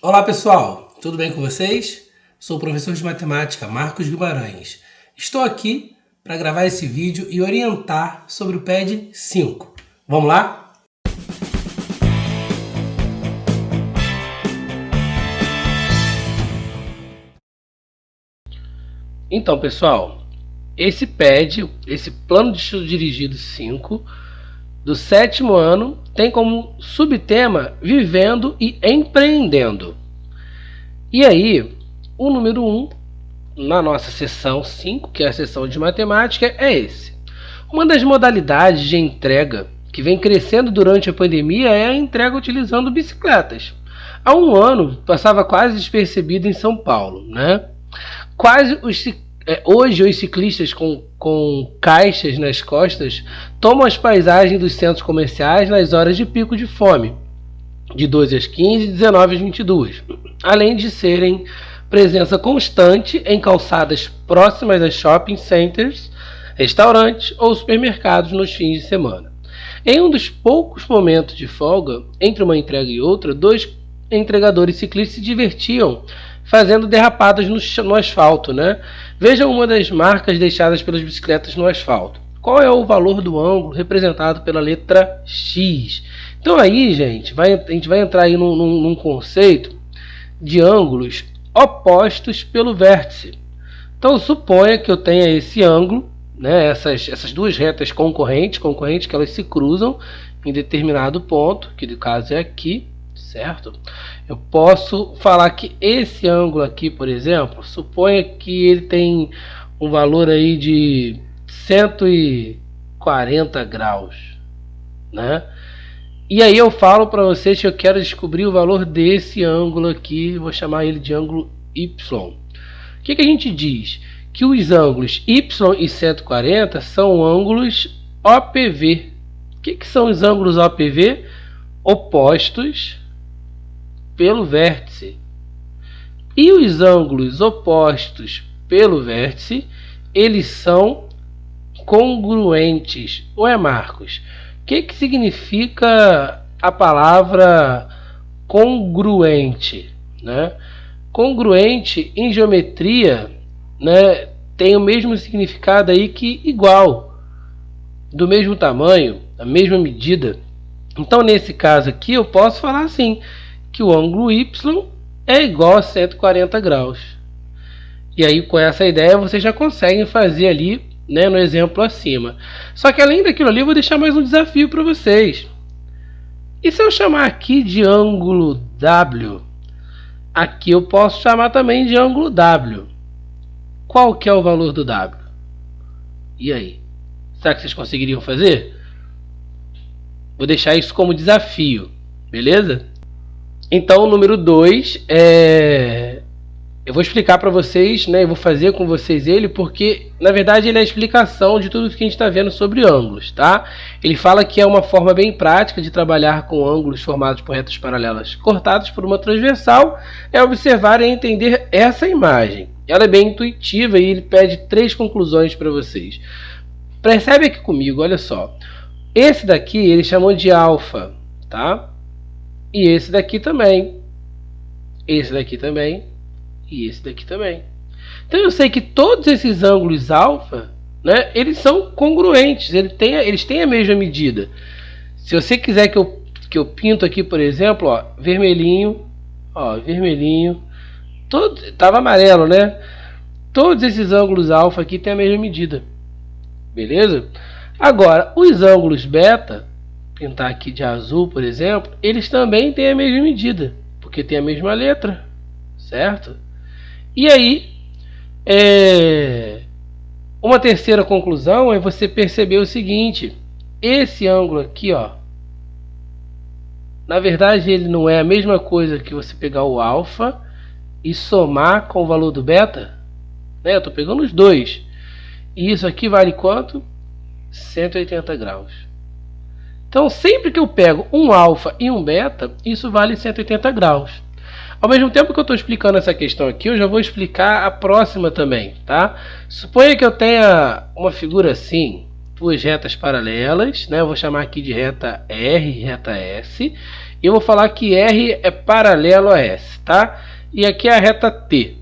Olá pessoal, tudo bem com vocês? Sou o professor de matemática Marcos Guimarães. Estou aqui para gravar esse vídeo e orientar sobre o PED 5. Vamos lá? Então pessoal, esse PED, esse Plano de Estudo Dirigido 5, do 7º ano, tem como subtema Vivendo e Empreendendo. E aí, o número 1, na nossa seção 5, que é a seção de matemática, é esse. Uma das modalidades de entrega que vem crescendo durante a pandemia é a entrega utilizando bicicletas. Há um ano, passava quase despercebido em São Paulo, né? Hoje, os ciclistas com caixas nas costas tomam as paisagens dos centros comerciais nas horas de pico de fome, de 12 às 15 e 19 às 22, além de serem presença constante em calçadas próximas a shopping centers, restaurantes ou supermercados nos fins de semana. Em um dos poucos momentos de folga, entre uma entrega e outra, dois entregadores ciclistas se divertiam fazendo derrapadas no asfalto, né? Vejam uma das marcas deixadas pelas bicicletas no asfalto. Qual é o valor do ângulo representado pela letra X? Então aí, gente, a gente vai entrar aí num conceito de ângulos opostos pelo vértice. Então suponha que eu tenha esse ângulo, né, essas duas retas concorrentes que elas se cruzam em determinado ponto, que no caso é aqui, certo? Eu posso falar que esse ângulo aqui, por exemplo, suponha que ele tem um valor aí de 140 graus, né? E aí eu falo para vocês que eu quero descobrir o valor desse ângulo aqui, vou chamar ele de ângulo Y. O que a gente diz? Que os ângulos Y e 140 são ângulos OPV. O que são os ângulos OPV? Opostos pelo vértice. E os ângulos opostos pelo vértice, eles são congruentes. Ué, Marcos, o que significa a palavra congruente, né? Congruente em geometria, né, tem o mesmo significado aí que igual, do mesmo tamanho, a mesma medida. Então nesse caso aqui eu posso falar assim, que o ângulo Y é igual a 140 graus. E aí com essa ideia vocês já conseguem fazer ali, né, no exemplo acima. Só que além daquilo ali eu vou deixar mais um desafio para vocês. E se eu chamar aqui de ângulo W? Aqui eu posso chamar também de ângulo W. Qual que é o valor do W? E aí? Será que vocês conseguiriam fazer? Vou deixar isso como desafio, beleza? Então o número 2 eu vou explicar para vocês, né? Eu vou fazer com vocês ele, porque na verdade ele é a explicação de tudo que a gente está vendo sobre ângulos, tá? Ele fala que é uma forma bem prática de trabalhar com ângulos formados por retas paralelas cortadas por uma transversal, é observar e entender essa imagem. Ela é bem intuitiva e ele pede 3 conclusões para vocês. Percebe aqui comigo, olha só. Esse daqui ele chamou de alfa, tá? E esse daqui também. Esse daqui também. E esse daqui também. Então eu sei que todos esses ângulos alfa, né, eles são congruentes, eles têm a mesma medida. Se você quiser que eu pinto aqui, por exemplo, ó, vermelhinho, tava amarelo, né? Todos esses ângulos alfa aqui têm a mesma medida. Beleza? Agora, os ângulos beta, pintar aqui de azul, por exemplo, eles também têm a mesma medida, porque tem a mesma letra, certo? E aí, uma terceira conclusão é você perceber o seguinte: esse ângulo aqui, ó, na verdade ele não é a mesma coisa que você pegar o alfa e somar com o valor do beta, né? Eu estou pegando os dois. E isso aqui vale quanto? 180 graus. Então sempre que eu pego um alfa e um beta, isso vale 180 graus. Ao mesmo tempo que eu estou explicando essa questão aqui, eu já vou explicar a próxima também, tá? Suponha que eu tenha uma figura assim, duas retas paralelas, né? Eu vou chamar aqui de reta R e reta S, eu vou falar que R é paralelo a S, tá? E aqui é a reta T.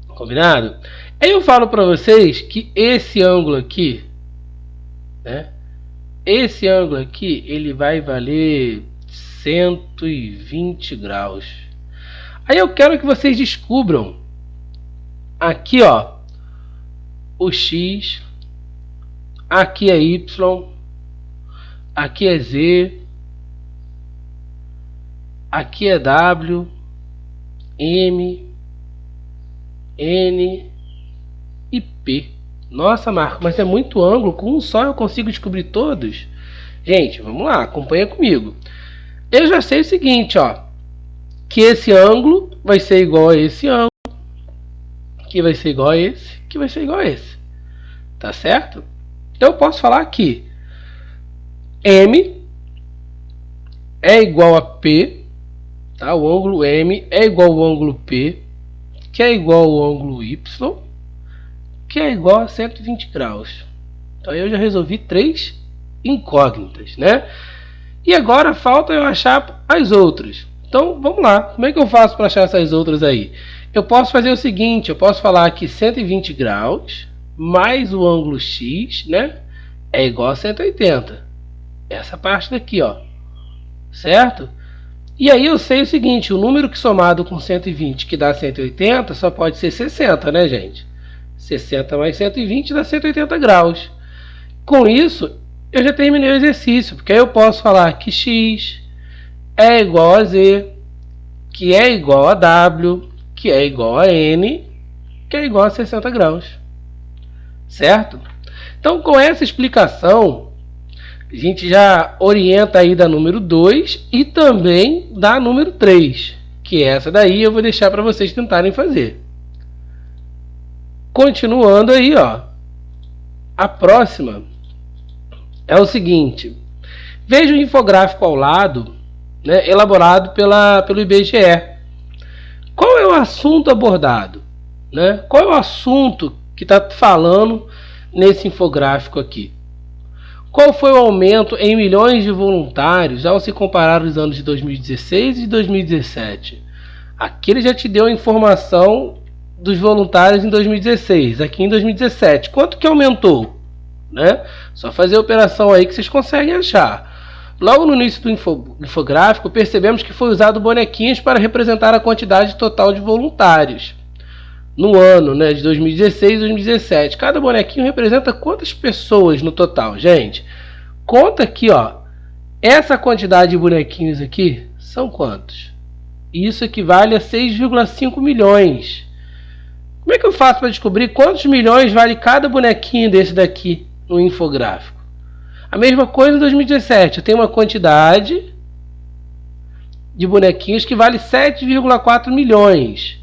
Combinado? Aí eu falo para vocês que esse ângulo aqui, né? Esse ângulo aqui, ele vai valer 120 graus. Aí eu quero que vocês descubram aqui, ó, o X, aqui é Y, aqui é Z, aqui é W, M, N e P. Nossa, Marco, mas é muito ângulo, com um só eu consigo descobrir todos? Gente, vamos lá, acompanha comigo. Eu já sei o seguinte, ó, que esse ângulo vai ser igual a esse ângulo, que vai ser igual a esse, que vai ser igual a esse. Tá certo? Então eu posso falar que M é igual a P, tá? O ângulo M é igual ao ângulo P, que é igual ao ângulo Y, que é igual a 120 graus. Então eu já resolvi 3 incógnitas, né? E agora falta eu achar as outras. Então vamos lá, como é que eu faço para achar essas outras aí? Eu posso fazer o seguinte, eu posso falar que 120 graus mais o ângulo X, né, é igual a 180. Essa parte daqui, ó, certo? E aí eu sei o seguinte, o número que somado com 120 que dá 180 só pode ser 60, né, gente? 60 mais 120 dá 180 graus. Com isso, eu já terminei o exercício, porque aí eu posso falar que X é igual a Z, que é igual a W, que é igual a N, que é igual a 60 graus. Certo? Então, com essa explicação, a gente já orienta aí da número 2 e também da número 3, que essa daí eu vou deixar para vocês tentarem fazer. Continuando aí, ó, a próxima é o seguinte: veja o infográfico ao lado, né, elaborado pelo IBGE. Qual é o assunto abordado, né? Qual é o assunto que está falando nesse infográfico aqui? Qual foi o aumento em milhões de voluntários ao se comparar os anos de 2016 e 2017? Aqui ele já te deu a informação dos voluntários em 2016, aqui em 2017. Quanto que aumentou? Né? Só fazer a operação aí que vocês conseguem achar. Logo no início do infográfico, percebemos que foi usado bonequinhos para representar a quantidade total de voluntários no ano, né, de 2016 e 2017. Cada bonequinho representa quantas pessoas no total, gente? Conta aqui, ó. Essa quantidade de bonequinhos aqui são quantos? Isso equivale a 6,5 milhões. Como é que eu faço para descobrir quantos milhões vale cada bonequinho desse daqui no infográfico? A mesma coisa em 2017. Eu tenho uma quantidade de bonequinhos que vale 7,4 milhões.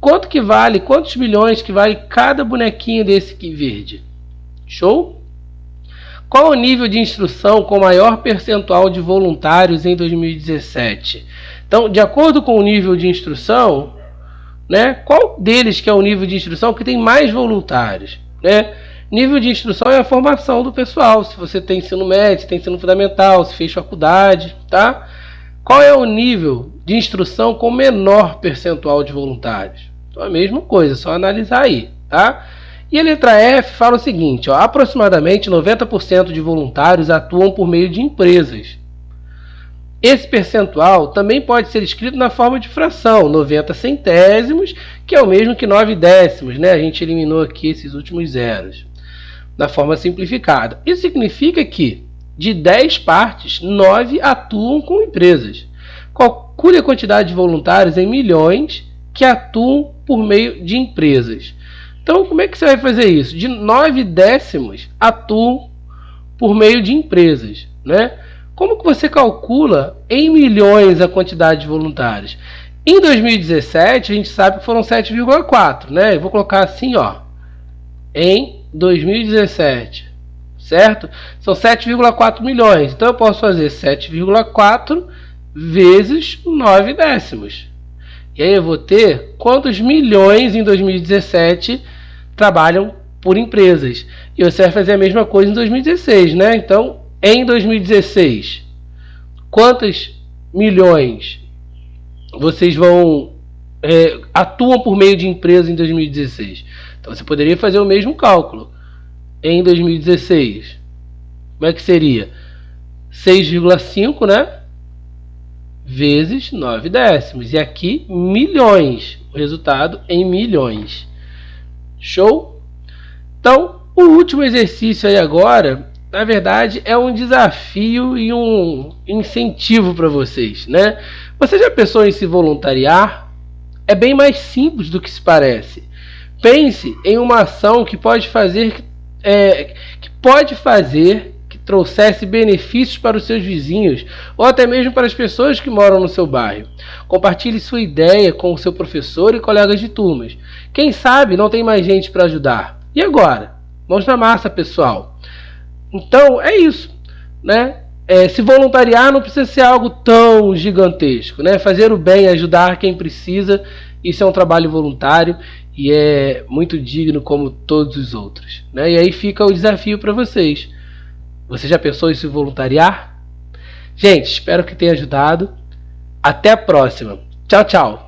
Quanto que vale? Quantos milhões que vale cada bonequinho desse aqui verde? Show? Qual o nível de instrução com maior percentual de voluntários em 2017? Então, de acordo com o nível de instrução, né, qual deles que é o nível de instrução que tem mais voluntários, né? Nível de instrução é a formação do pessoal. Se você tem ensino médio, se tem ensino fundamental, se fez faculdade, tá? Qual é o nível de instrução com menor percentual de voluntários? Então, a mesma coisa, só analisar aí, tá? E a letra F fala o seguinte, ó, aproximadamente 90% de voluntários atuam por meio de empresas. Esse percentual também pode ser escrito na forma de fração, 90 centésimos, que é o mesmo que 9 décimos, né? A gente eliminou aqui esses últimos zeros, na forma simplificada. Isso significa que, de 10 partes, 9 atuam com empresas. Calcule a quantidade de voluntários em milhões que atuam por meio de empresas. Então, como é que você vai fazer isso? De 9 décimos atuam por meio de empresas, né? Como que você calcula em milhões a quantidade de voluntários? Em 2017, a gente sabe que foram 7,4, né? Eu vou colocar assim, ó, em 2017, certo? São 7,4 milhões. Então, eu posso fazer 7,4 vezes 9 décimos. E aí eu vou ter quantos milhões em 2017 trabalham por empresas. E você vai fazer a mesma coisa em 2016, né? Então, em 2016, quantas milhões vocês atuam por meio de empresa em 2016? Então você poderia fazer o mesmo cálculo em 2016. Como é que seria? 6,5, né? Vezes 9 décimos. E aqui milhões. O resultado em milhões. Show? Então, o último exercício aí agora, na verdade, é um desafio e um incentivo para vocês, né? Você já pensou em se voluntariar? É bem mais simples do que se parece. Pense em uma ação que pode fazer que trouxesse benefícios para os seus vizinhos ou até mesmo para as pessoas que moram no seu bairro. Compartilhe sua ideia com o seu professor e colegas de turmas. Quem sabe não tem mais gente para ajudar. E agora? Mãos na massa, pessoal. Então é isso, né? Se voluntariar não precisa ser algo tão gigantesco, né? Fazer o bem, ajudar quem precisa, isso é um trabalho voluntário e é muito digno como todos os outros, né? E aí fica o desafio para vocês. Você já pensou em se voluntariar? Gente, espero que tenha ajudado. Até a próxima. Tchau, tchau.